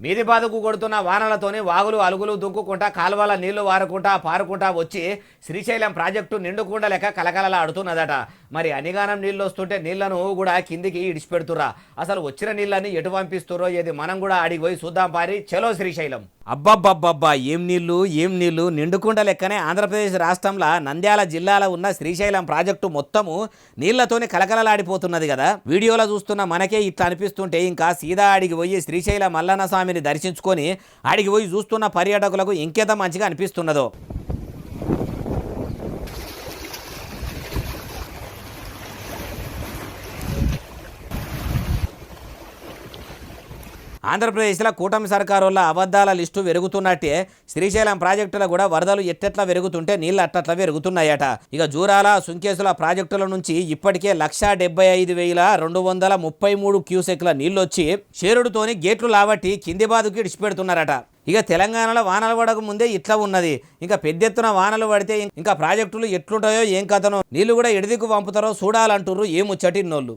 మీది బాదుకు కొడుతున్న వానలతోని వాగులు అలుగులు దుంకుకుంటా కాలువల నీళ్లు పారుకుంటా వచ్చి శ్రీశైలం ప్రాజెక్టు నిండుకుండా లెక్క కలకలలా ఆడుతున్నదట. మరి అనిగానం నీళ్ళు వస్తుంటే నీళ్లను కూడా కిందికి ఇడిచిపెడుతురా. అసలు వచ్చిన నీళ్ళని ఎటు పంపిస్తురో ఏది మనం కూడా ఆడికి పోయి చూద్దాం పారి. చలో శ్రీశైలం. అబ్బబ్బబ్బబ్బా, ఏం నీళ్లు నిండుకుండ లెక్కనే ఆంధ్రప్రదేశ్ రాష్ట్రంలో నంద్యాల జిల్లాలో ఉన్న శ్రీశైలం ప్రాజెక్టు మొత్తము నీళ్లతోని కలకలలాడిపోతున్నది కదా. వీడియోలో చూస్తున్న మనకే ఇట్లా అనిపిస్తుంటే ఇంకా సీదా ఆడికి పోయి శ్రీశైలం మల్లన్న స్వామిని దర్శించుకొని ఆడికి పోయి చూస్తున్న పర్యాటకులకు ఇంకెంత మంచిగా అనిపిస్తున్నదో. ఆంధ్రప్రదేశ్లో కూటమి సర్కారు వల్ల అబద్ధాల లిస్టు పెరుగుతున్నట్టే శ్రీశైలం ప్రాజెక్టులో కూడా వరదలు ఎట్టెట్లా పెరుగుతుంటే నీళ్ళు అట్టట్లా పెరుగుతున్నాయట. ఇక జూరాల సుంకేసుల ప్రాజెక్టుల నుంచి ఇప్పటికే 1,75,233 క్యూసెక్ల నీళ్ళు వచ్చి షేరుడుతోని గేట్లు లావట్టి కింది బాదుకి ఇడిచిపెడుతున్నారట. ఇక తెలంగాణలో వానలు పడక ముందే ఇట్లా ఉన్నది. ఇంకా పెద్ద ఎత్తున వానలు పడితే ఇంకా ప్రాజెక్టులు ఎట్లుంటాయో ఏం కథనో, నీళ్లు కూడా ఎడిదికు పంపుతారో చూడాలంటుర్రు ఏముచ్చటిన్నోళ్ళు.